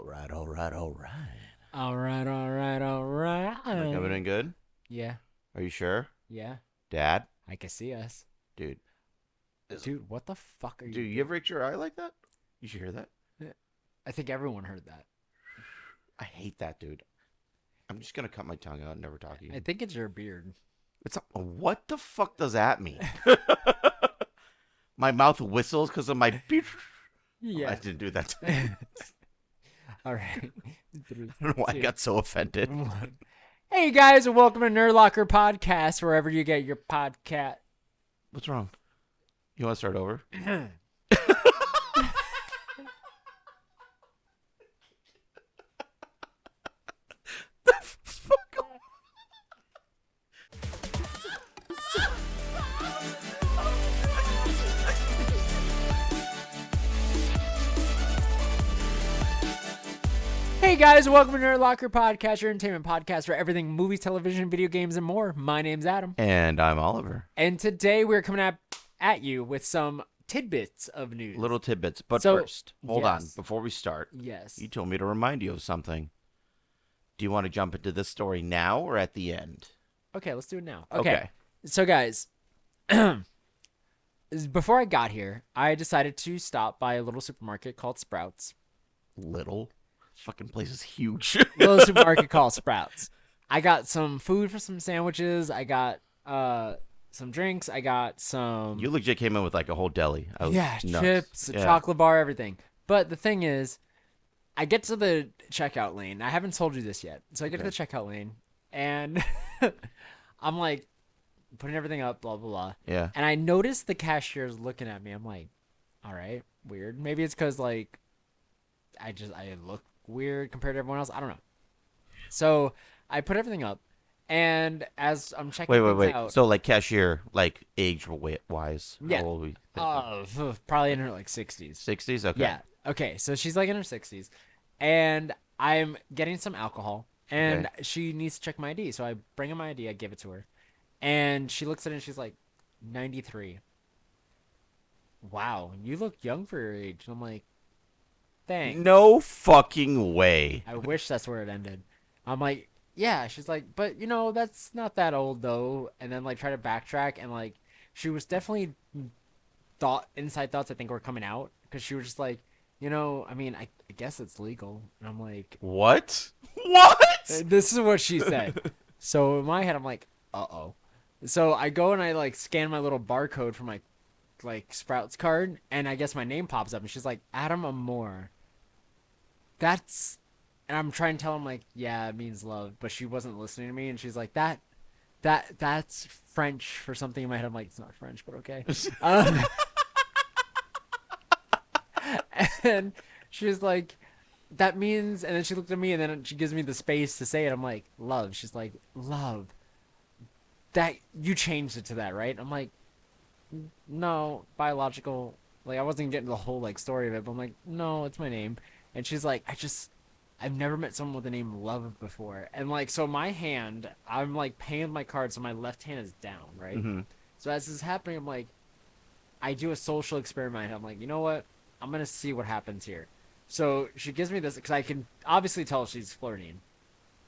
All right, all right, all right. All right, all right, all right. Like everything good? Yeah, Are you sure? yeah. Dad? I can see us. Dude. Dude, what the fuck are you Dude, you doing? ever itch your eye like that? You should hear that. I think everyone heard that. I hate that, dude. I'm just gonna cut my tongue out and never talk to you. I think it's your beard. What the fuck does that mean? My mouth whistles because of my beard. Oh, I didn't do that. All right. I don't know why I got so offended. Hey guys, and welcome to Nerd Locker Podcast, wherever you get your podcast. What's wrong? You want to start over? The fuck? Hey guys, and welcome to Nerd Locker Podcast, your entertainment podcast for everything movies, television, video games, and more. My name's Adam. And I'm Oliver. And today we're coming at you with some tidbits of news. Little tidbits. But So, first, hold on. yes. Before we start, Yes. you told me to remind you of something. Do you want to jump into this story now or at the end? Okay, let's do it now. Okay. So guys, before I got here, I decided to stop by a little supermarket called Sprouts. Little? Fucking place is huge. Little supermarket called Sprouts. I got some food for some sandwiches. I got some drinks. I got some You legit came in with like a whole deli. I was nuts. chips, a chocolate bar, everything. But the thing is, I get to the checkout lane. I haven't told you this yet. So I get to the checkout lane, and I'm like putting everything up, blah, blah, blah. Yeah. And I noticed the cashier's looking at me. I'm like, all right, weird. Maybe it's because, like, I look weird compared to everyone else. I don't know. So I put everything up, and as I'm checking things out. So like cashier, like age wise, Yeah. how old are we? Probably in her, like, 60s. 60s? Okay. Yeah. Okay, so she's like in her 60s, and I'm getting some alcohol, and she needs to check my ID. So I bring her my ID, I give it to her, and she looks at it and she's like, 93. Wow, you look young for your age. And I'm like, thanks. No fucking way. I wish that's where it ended. I'm like, yeah. She's like, but that's not that old though. And then like try to backtrack, and like she was definitely inside thoughts I think were coming out, because she was just like, I mean, I guess it's legal. And I'm like, What? What? this is what she said. So in my head, I'm like, uh-oh. So I go and I like scan my little barcode for my like Sprouts card, and I guess my name pops up, and she's like, Adam Amore. And I'm trying to tell him like, yeah, it means love, but she wasn't listening to me, and she's like, that's French for something in my head. I'm like, it's not French, but okay. And she's like, that means, and then she looked at me, and then she gives me the space to say it. I'm like, love. She's like, love. That you changed it to that, right? I'm like, no, biological. Like, I wasn't getting the whole like story of it, but I'm like, no, it's my name. And she's like, I've never met someone with the name Love before. And like, so my hand, I'm like paying with my card, so my left hand is down, right? Mm-hmm. So as this is happening, I'm like, I do a social experiment. I'm like, you know what? I'm gonna see what happens here. So she gives me this, because I can obviously tell she's flirting.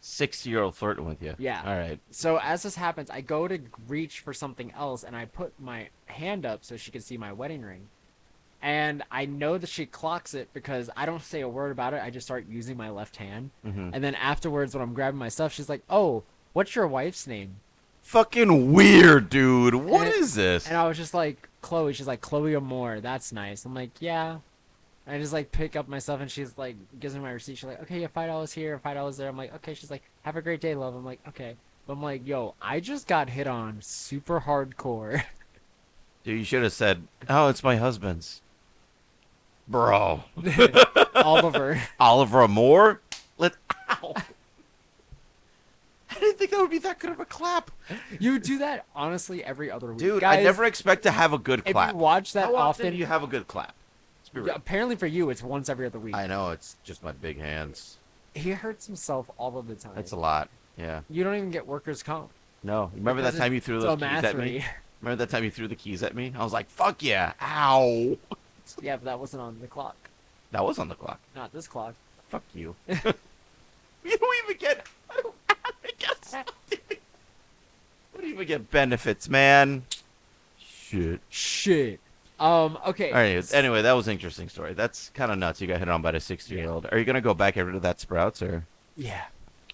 60-year-old flirting with you. Yeah. All right. So as this happens, I go to reach for something else, and I put my hand up so she can see my wedding ring. And I know that she clocks it, because I don't say a word about it. I just start using my left hand. Mm-hmm. And then afterwards, when I'm grabbing my stuff, she's like, oh, what's your wife's name? Fucking weird, dude. What is this? And I was just like, Chloe. She's like, Chloe Amore. That's nice. I'm like, yeah. I just like pick up my stuff, and she's like, gives me my receipt. She's like, okay, you have $5 here, $5 there. I'm like, okay. She's like, have a great day, love. I'm like, okay. But I'm like, yo, I just got hit on super hardcore. Dude, you should have said, oh, it's my husband's. Bro. Oliver. Oliver Amore? Ow. I didn't think that would be that good of a clap. You do that honestly every other week. Dude, guys, I never expect to have a good clap. If you watch that How often often, do you have a good clap? Let's be real. apparently for you, it's once every other week. I know, it's just my big hands. He hurts himself all of the time. That's a lot. Yeah. You don't even get workers' comp. No. Remember that Because time you threw those keys at me? Remember that time you threw the keys at me? I was like, fuck yeah. Ow. Yeah, but that wasn't on the clock. That was on the clock. Not this clock. Fuck you. You don't even get. I guess. We don't even get benefits, man. Shit. Shit. Okay. All right. Anyway, that was an interesting story. That's kind of nuts. You got hit on by a 60-year-old. Are you gonna go back ever to that Sprouts, or Yeah.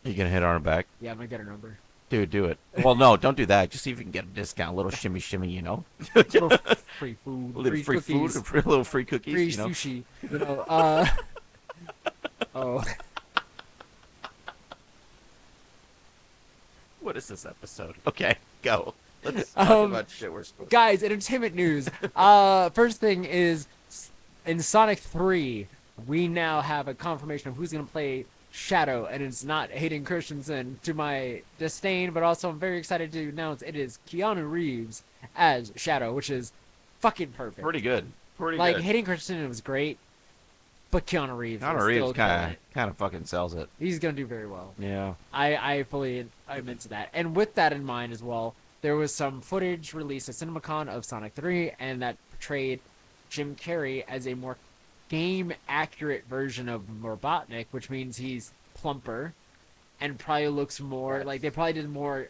are you gonna hit on her back? Yeah, I'm gonna get her number. Dude, do it. Well, no, don't do that. Just see if you can get a discount, a little shimmy, you know. Little free food, Little free cookies, food, little free cookies, free you know. sushi. You know. Oh. What is this episode? Okay, go. Let's talk about shit we're supposed to. Guys, entertainment news. First thing is, in Sonic 3, we now have a confirmation of who's gonna play Shadow, and it's not Hayden Christensen, to my disdain, but also I'm very excited to announce it is Keanu Reeves as Shadow, which is fucking perfect. Pretty good. Pretty Like, good. Hayden Christensen was great, but Keanu Reeves Kind of fucking sells it. he's gonna do very well. Yeah. I'm into that. And with that in mind as well, there was some footage released at CinemaCon of Sonic 3, and that portrayed Jim Carrey as a more game-accurate version of Robotnik, which means he's plumper and probably looks more like they probably did more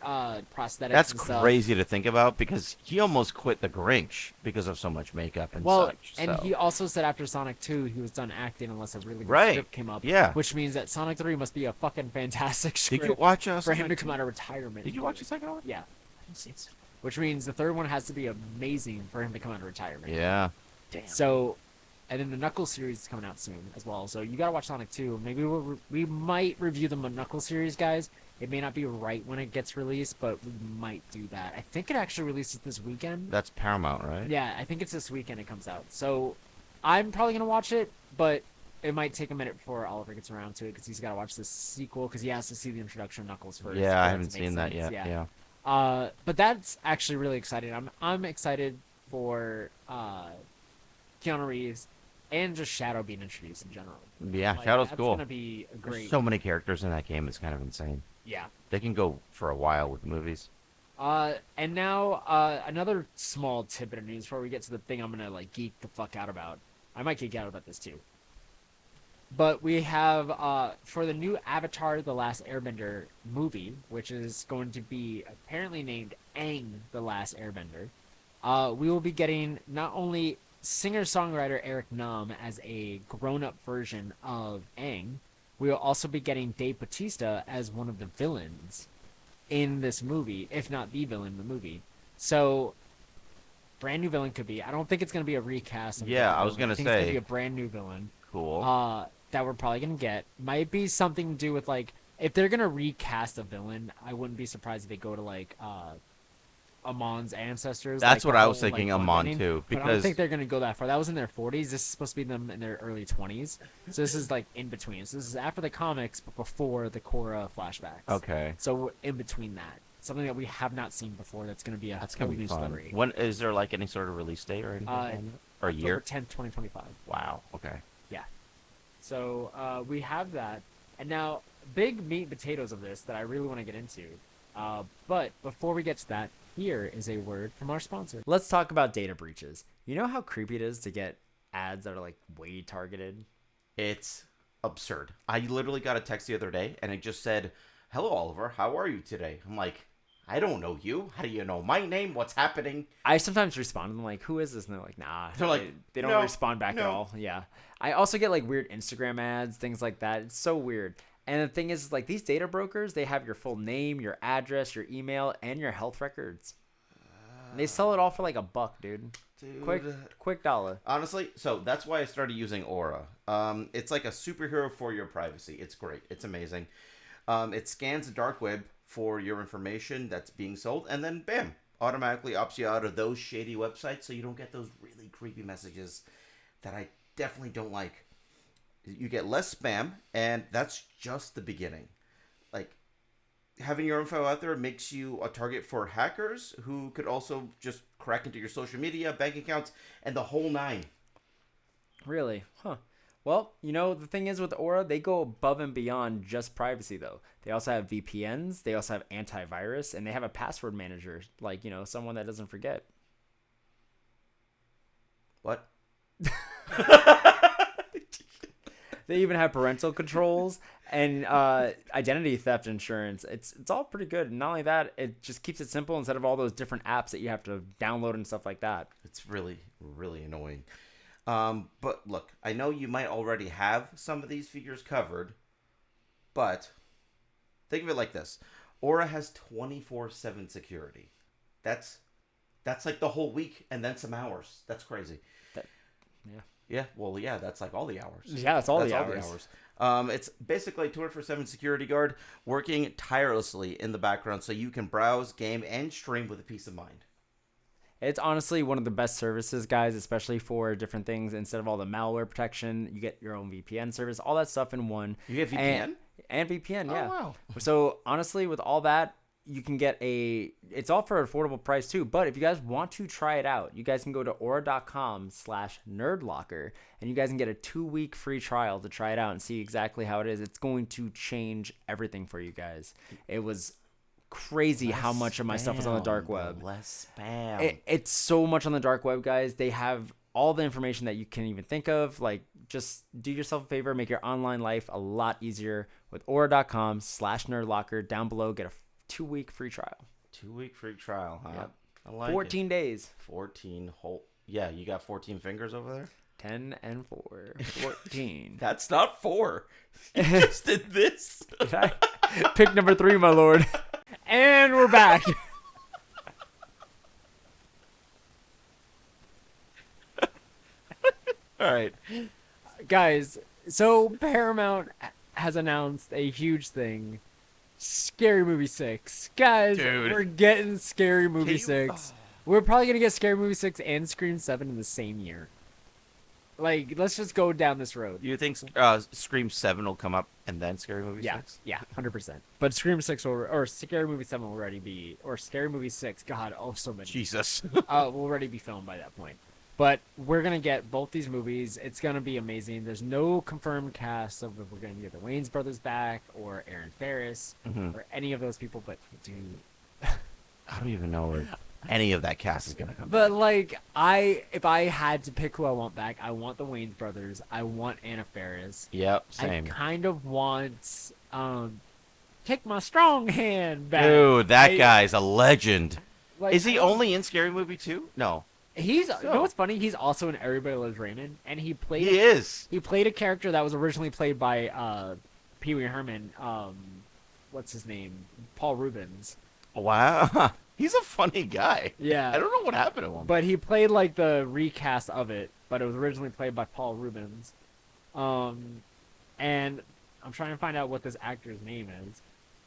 prosthetics. That's and stuff. crazy to think about because he almost quit the Grinch because of so much makeup and Well, such. and so. he also said after Sonic 2 he was done acting unless a really good Right. script came up. Yeah. Which means that Sonic 3 must be a fucking fantastic script Did you watch for him to come out of retirement. Did you watch the second one? Yeah. I didn't see it. Which means the third one has to be amazing for him to come out of retirement. Yeah. Damn. So, and then the Knuckles series is coming out soon as well. So you gotta watch Sonic 2. Maybe we might review the Knuckles series, guys. It may not be right when it gets released, but we might do that. I think it actually releases this weekend. That's Paramount, right? Yeah, I think it's this weekend it comes out. So I'm probably gonna watch it, but it might take a minute before Oliver gets around to it because he's gotta watch the sequel because he has to see the introduction of Knuckles first. Yeah, for I it haven't to make seen that sense. yet. Yeah. But that's actually really exciting. I'm excited for Keanu Reeves and just Shadow being introduced in general. Yeah, Like, Shadow's that's cool. gonna be a There's great. so many characters in that game. It's kind of insane. Yeah. They can go for a while with movies. And now another small tidbit of news before we get to the thing I'm gonna like geek the fuck out about. I might geek out about this too. But we have for the new Avatar: The Last Airbender movie, which is going to be apparently named Aang: The Last Airbender. We will be getting not only singer-songwriter Eric Nam as a grown-up version of Aang, we will also be getting Dave Bautista as one of the villains in this movie, if not the villain in the movie. So, brand new villain could be. I don't think it's going to be a recast. Of the Yeah, I was villain. gonna I think it's going say. to be a brand new villain. Cool. That we're probably going to get. Might be something to do with, like, if they're going to recast a villain, I wouldn't be surprised if they go to, like, Amon's ancestors. That's like, what the I was whole, thinking, like, Amon bloodline. too, But I don't because think they're going to go that far. That was in their 40s. This is supposed to be them in their early 20s. So this is, like, in between. So this is after the comics, but before the Korra flashbacks. okay, So we're in between that. Something that we have not seen before that's going to be a that's whole gonna be new fun. story. When is there like any sort of release date or anything? Or a year? October 10th, 2025. Wow. Okay. So we have that. And now, big meat and potatoes of this that I really want to get into. But before we get to that, here is a word from our sponsor. Let's talk about data breaches. You know how creepy it is to get ads that are like way targeted? It's absurd. I literally got a text the other day, and it just said, "Hello, Oliver. How are you today?" I'm like, I don't know you. How do you know my name? What's happening? I sometimes respond to them like, who is this? And they're like, nah. They're like, they don't "No, respond back at no." all. Yeah. I also get like weird Instagram ads, things like that. It's so weird. And the thing is, like, these data brokers, they have your full name, your address, your email, and your health records. And they sell it all for like $1, dude. Quick dollar. Honestly, so that's why I started using Aura. It's like a superhero for your privacy. It's great. It's amazing. It scans the dark web for your information that's being sold, and then bam, automatically opts you out of those shady websites, so you don't get those really creepy messages that I definitely don't like. You get less spam, and that's just the beginning. Like, having your info out there makes you a target for hackers who could also just crack into your social media, bank accounts, and the whole nine. Really? Huh. Well, you know, the thing is with Aura, they go above and beyond just privacy, though. They also have VPNs, they also have antivirus, and they have a password manager, like, you know, someone that doesn't forget. What? They even have parental controls and identity theft insurance. It's all pretty good. And not only that, it just keeps it simple instead of all those different apps that you have to download and stuff like that. It's really, really annoying. But look, I know you might already have some of these figures covered, but think of it like this. Aura has 24/7 security. That's like the whole week and then some hours. That's crazy. Yeah. Yeah, well, yeah, that's like all the hours. Yeah, that's all the hours. It's basically a 24/7 security guard working tirelessly in the background so you can browse, game, and stream with a peace of mind. It's honestly one of the best services, guys, especially for different things. Instead of all the malware protection, you get your own VPN service, all that stuff in one. You get VPN? And VPN, yeah. Oh, wow. So honestly, with all that, you can get it's all for an affordable price too. But if you guys want to try it out, you guys can go to aura.com/nerdlocker and you guys can get a 2-week free trial to try it out and see exactly how it is. It's going to change everything for you guys. It was crazy how much of my stuff was on the dark web. Less spam. It's so much on the dark web, guys. They have all the information that you can even think of. Like, just do yourself a favor, make your online life a lot easier with aura.com/nerdlocker. Down below, get a 2-week free trial. 2-week free trial, huh? Yep. I like 14 days. 14 whole. Yeah, you got 14 fingers over there? 10 and 4. 14. That's not 4. You just did this. Pick number 3, my lord. And we're back. All right. Guys, so Paramount has announced a huge thing. Scary Movie 6. Guys, Dude. we're getting Scary Movie 6. We're probably going to get Scary Movie 6 and Scream 7 in the same year. Like, let's just go down this road. You think Scream 7 will come up and then Scary Movie 6? Yeah, 100%. But Scream 6 or Scary Movie 7 will already be, or Scary Movie 6, God, oh, so many. Jesus. Will already be filmed by that point. But we're going to get both these movies. It's going to be amazing. There's no confirmed cast of if we're going to get the Wayans brothers back or Aaron Ferris or any of those people. But, dude. I don't even know where any of that cast is going to come But, like, if I had to pick who I want back, I want the Wayans brothers. I want Anna Faris. Yep, same. I kind of want Take My Strong Hand back. Dude, that guy's a legend. Like, Is he only in Scary Movie 2? No. You know what's funny? He's also in Everybody Loves Raymond, and he played a character that was originally played by Pee Wee Herman. What's his name? Paul Rubens. Wow. He's a funny guy. Yeah. I don't know what happened to him. But he played like the recast of it, but it was originally played by Paul Rubens. And I'm trying to find out what this actor's name is.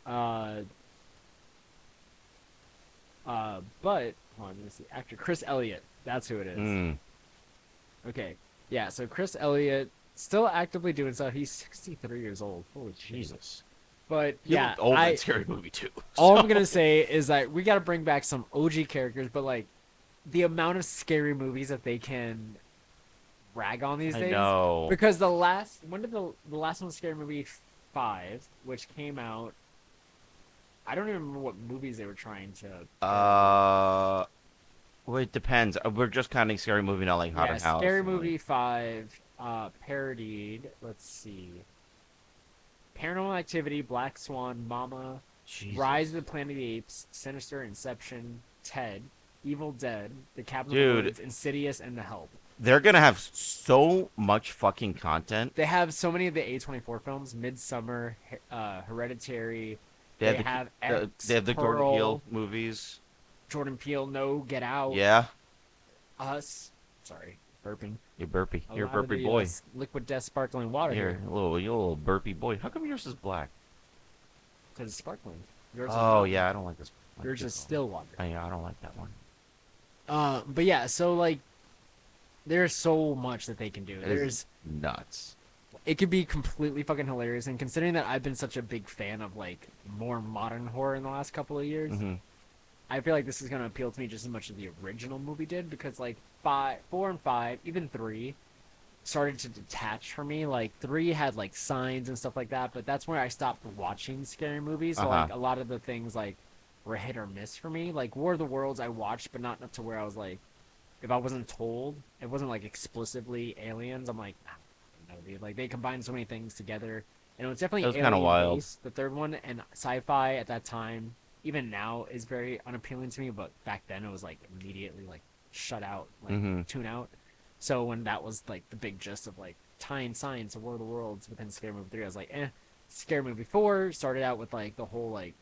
But hold on, let me see. Actor Chris Elliott. That's who it is. Okay. Yeah, so Chris Elliott still actively doing stuff. He's 63 years old. Holy Jesus. But He yeah, looked old in Scary Movie 2. all I'm gonna say is that we gotta bring back some OG characters, but like the amount of scary movies that they can rag on these days. I know. Because when did the last one was Scary Movie 5, which came out? I don't even remember what movies they were trying to. Well, it depends. We're just counting Scary Movie, not like Haunted House. Scary Movie 5 parodied. Let's see. Paranormal Activity, Black Swan, Mama, Jesus. Rise of the Planet of the Apes, Sinister, Inception, Ted, Evil Dead, The Cabin in the Woods, Insidious, and The Help. They're gonna have so much fucking content. They have so many of the A24 films: Midsummer, Hereditary. They have X, they have the Jordan Pearl, Peele movies. Jordan Peele, No, Get Out. Yeah. Us. Sorry, burping. You're burpy. A You're a lot of burpy the, boy. Liquid Death Sparkling Water You're here. a little burpy boy. How come yours is black? Because it's sparkling. Yours Oh yeah, I don't like this. Yours is still water. Yeah, I don't like that one. But yeah, so like, there's so much that they can do. There's nuts. It could be completely fucking hilarious, and considering that I've been such a big fan of like more modern horror in the last couple of years, I feel like this is gonna appeal to me just as much as the original movie did, because like 4 and 5, even 3, started to detach from me. Like 3 had like signs and stuff like that, but that's where I stopped watching scary movies. So like a lot of the things like were hit or miss for me. Like War of the Worlds I watched, but not enough to where I was like, if I wasn't told, it wasn't like explicitly aliens, I'm like, no, movie. Like they combined so many things together, and it was That definitely was kinda alien wild. based, the third one, and sci-fi at that time, even now, is very unappealing to me. But back then, it was like immediately like shut out, like tune out. So when that was like the big gist of like tying science of War of the Worlds within Scary Movie 3, I was like, eh. Scary Movie 4 started out with like the whole like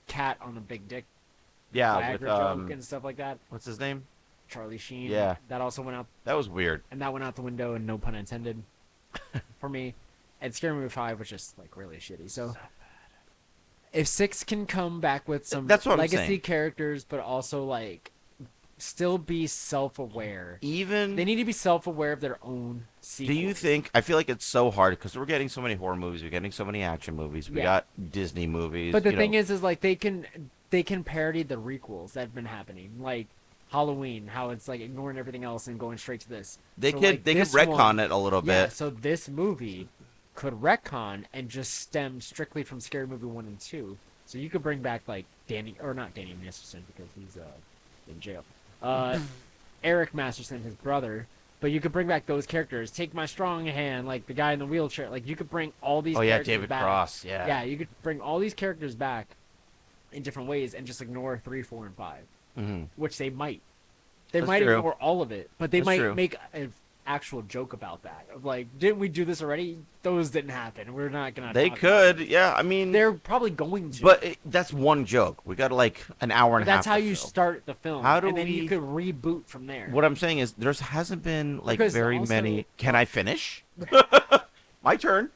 cat on the big dick Yeah, Viagra with joke and stuff like that. what's his name? Charlie Sheen. Yeah. That also went out, That was weird. and that went out the window, and no pun intended, for me. And Scary Movie 5 was just like really shitty. So if 6 can come back with some That's what I'm legacy saying. characters, but also like still be self-aware. Even They need to be self-aware of their own do sequels. you think? I feel like it's so hard because we're getting so many horror movies, we're getting so many action movies, we Yeah. got Disney movies. But the you thing know. is like they can parody the requels that have been happening, like Halloween, how it's like ignoring everything else and going straight to this. they So, could like, they could this retcon one- it a little Yeah, bit. so this movie could retcon and just stem strictly from Scary Movie 1 and 2. So you could bring back like Danny, or not Danny Masterson because he's in jail. Eric Masterson, his brother. But you could bring back those characters. Take My Strong Hand, like the guy in the wheelchair. Like you could bring all these. Oh yeah, characters David back. Cross. Yeah. Yeah, you could bring all these characters back in different ways and just ignore 3, 4, and 5, which they might. They That's might true. ignore all of it, but they That's might true. make an actual joke about that. Of like, didn't we do this already? Those didn't happen. We're not gonna. They talk about could. it." Yeah. I mean, They're probably going to. but that's one joke. We got like an hour and a half. that's how to you fill. start the film, How do and then you we- could reboot from there. What I'm saying is, there hasn't been like Because very also- many. Can I finish? My turn.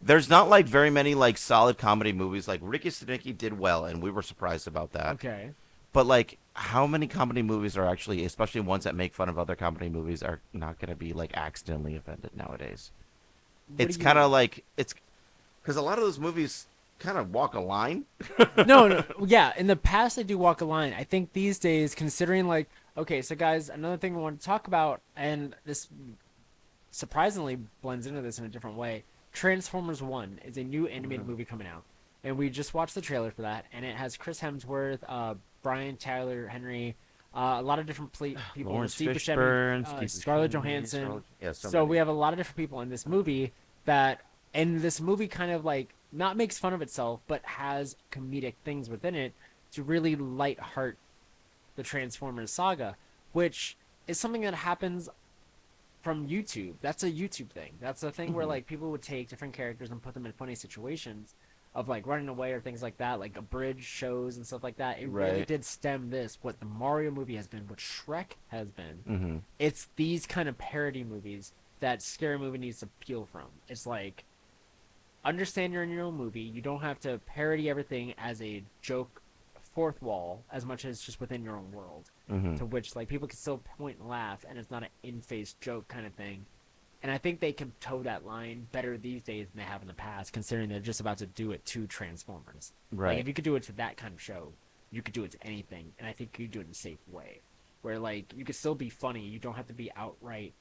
There's not like very many like solid comedy movies. Like Ricky Stenicki did well, and we were surprised about that. Okay. But like, how many comedy movies are actually, especially ones that make fun of other comedy movies, are not going to be like accidentally offended nowadays? What It's do you kind of mean? like it's because a lot of those movies kind of walk a line. No. Yeah, in the past they do walk a line. I think these days, considering like, okay, so guys, another thing we want to talk about, and this surprisingly blends into this in a different way. Transformers 1 is a new animated movie coming out, and we just watched the trailer for that, and it has Chris Hemsworth, Brian Tyler Henry, a lot of different people. Lawrence Steve Buscemi, Fishburne, Steve Scarlett Buscemi, Johansson. Scarlett- yeah, so So many. we have a lot of different people in this movie that, and this movie kind of like not makes fun of itself, but has comedic things within it to really light heart the Transformers saga, which is something that happens from YouTube. That's a YouTube thing. That's a thing where like people would take different characters and put them in funny situations of like running away or things like that, like abridged shows and stuff like that. It really Right. did stem this, what the Mario movie has been, what Shrek has been. Mhm. It's these kind of parody movies that Scary Movie needs to peel from. It's like, understand you're in your own movie. You don't have to parody everything as a joke fourth wall as much as just within your own world. Mhm. To which like people can still point and laugh, and it's not an in-face joke kind of thing. And I think they can toe that line better these days than they have in the past, considering they're just about to do it to Transformers. Right. Like, if you could do it to that kind of show, you could do it to anything, and I think you could do it in a safe way, where like you could still be funny. You don't have to be outright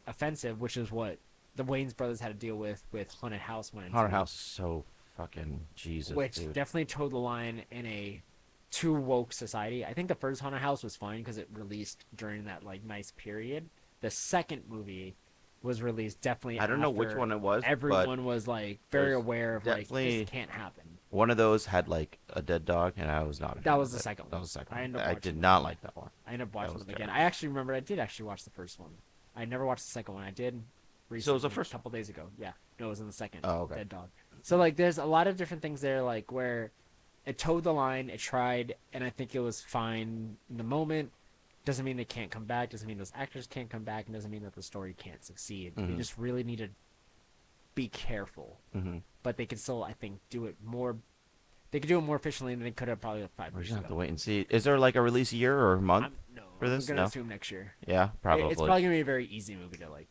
offensive, which is what the Wayans brothers had to deal with Haunted House when Haunted House is so fucking Jesus, which dude. definitely towed the line in a too woke society. I think the first Haunted House was fine because it released during that like nice period. The second movie was released definitely. I don't know which after one it was, but Everyone was like very there's aware of like definitely- this can't happen. One of those had like a dead dog, and I was not. a fan That was of the it. second one. That was the second. I one. ended up I watching did that. not like that one. I ended up watching was them again. terrible. I actually remember I did actually watch the first one. I never watched the second one. I did recently, So it was the first a couple days ago. Yeah, no, it was in the second. Oh, okay. Dead Dog. So like, there's a lot of different things there, like where it towed the line, it tried, and I think it was fine in the moment. Doesn't mean they can't come back. Doesn't mean those actors can't come back, and doesn't mean that the story can't succeed. They Mhm. just really need to be careful. Mm-hmm. But they can still, I think, do it more. They could do it more efficiently than they could have probably 5 We're years just gonna have to ago. wait and see. Is there like a release year or a month? No, for I'm this? gonna No? assume next year. Yeah, probably. It's probably gonna be a very easy movie to like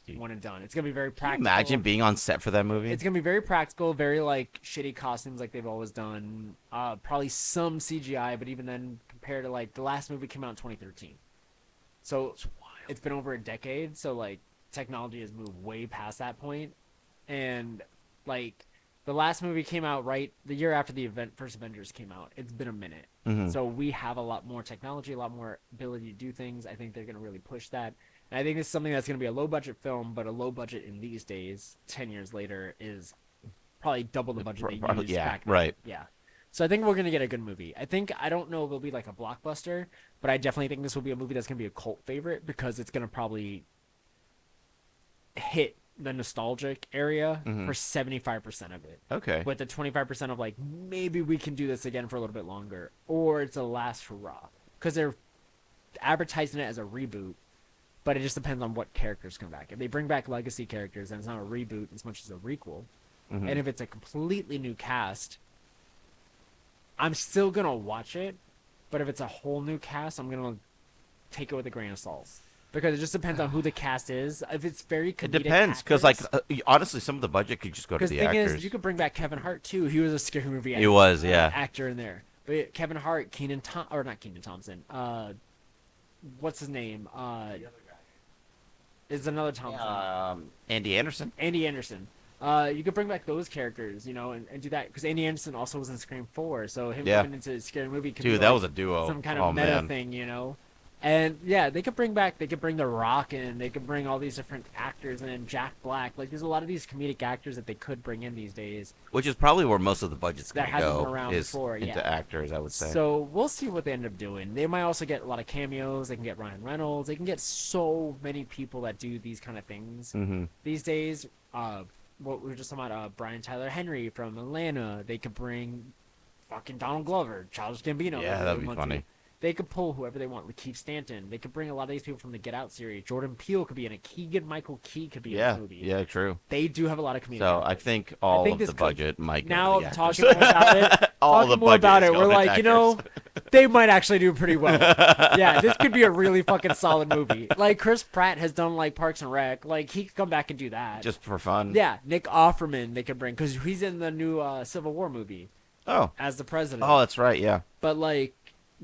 Dude, one and done. It's gonna be very can you practical. imagine being on set for that movie? It's gonna be very practical, very like shitty costumes like they've always done. Probably some CGI, but even then, compared to like the last movie came out in 2013, so it's been over a decade. So like technology has moved way past that point, and like the last movie came out right the year after the first Avengers came out. It's been a minute, Mhm. so we have a lot more technology, a lot more ability to do things. I think they're gonna really push that. And I think this is something that's going to be a low budget film, but a low budget in these days, 10 years later, is probably double the budget they used back then. Right. Yeah. So I think we're going to get a good movie. I don't know if it'll be like a blockbuster, but I definitely think this will be a movie that's going to be a cult favorite because it's going to probably hit the nostalgic area for 75% of it. Okay. With the 25% of like, maybe we can do this again for a little bit longer. Or it's a last hurrah. Because they're advertising it as a reboot, but it just depends on what characters come back. If they bring back legacy characters, then it's not a reboot as much as a requel. And if it's a completely new cast, I'm still going to watch it. But if it's a whole new cast, I'm going to take it with a grain of salt. Because it just depends on who the cast is. If it's very comedic, it depends, because honestly, some of the budget could just go to the actors. Because is, you could bring back Kevin Hart too. He was a scary movie. He was, yeah, actor in there. But Kevin Hart, not Kenan Thompson. What's his name? The other guy. Is another Thompson. Andy Anderson. Andy Anderson. You could bring back those characters, you know, and do that because Andy Anderson also was in Scream 4, so him coming into a scary movie could be that like was a duo. Some kind of meta thing, you know. And yeah, they could bring The Rock in, they could bring all these different actors in, Jack Black. Like, there's a lot of these comedic actors that they could bring in these days. Which is probably where most of the budget's going to go. Been around before, into actors, I would say. So we'll see what they end up doing. They might also get a lot of cameos. They can get Ryan Reynolds. They can get so many people that do these kind of things these days. What we were just talking about, Brian Tyler Henry from Atlanta. They could bring fucking Donald Glover, Childish Gambino. Yeah, that'd be funny. They could pull whoever they want. Lakeith Stanton. They could bring a lot of these people from the Get Out series. Jordan Peele could be in it. Keegan-Michael Key could be in the movie. Yeah, true. They do have a lot of community. So I think all of the budget might go now to the actors. Talking more about it. All the more about it. budget is We're going like, to you know, they might actually do pretty well. Yeah, this could be a really fucking solid movie. Like Chris Pratt has done like Parks and Rec. Like he could come back and do that just for fun. Yeah, Nick Offerman they could bring because he's in the new Civil War movie. Oh, as the president. Oh, that's right. Yeah. But like,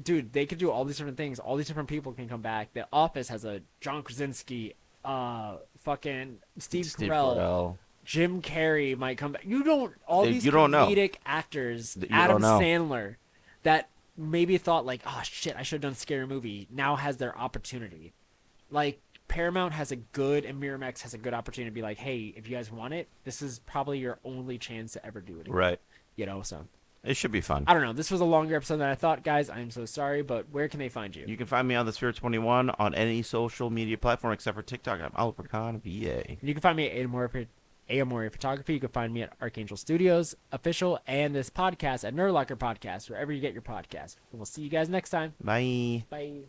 dude, they could do all these different things. All these different people can come back. The Office has a John Krasinski, fucking Steve Carell. Jim Carrey might come back. These comedic actors, Adam Sandler, that maybe thought like, oh shit, I should have done Scary Movie, now has their opportunity. Like Paramount has a good, and Miramax has a good opportunity to be like, hey, if you guys want it, this is probably your only chance to ever do it again. Right. You know, so. It should be fun. I don't know. This was a longer episode than I thought, guys. I'm so sorry, but where can they find you? You can find me on the Sphere 21 on any social media platform except for TikTok. I'm Oliver Kahn, VA. You can find me at Amoria Photography. You can find me at Archangel Studios official and this podcast at Nerdlocker Podcast, wherever you get your podcast. And we'll see you guys next time. Bye. Bye.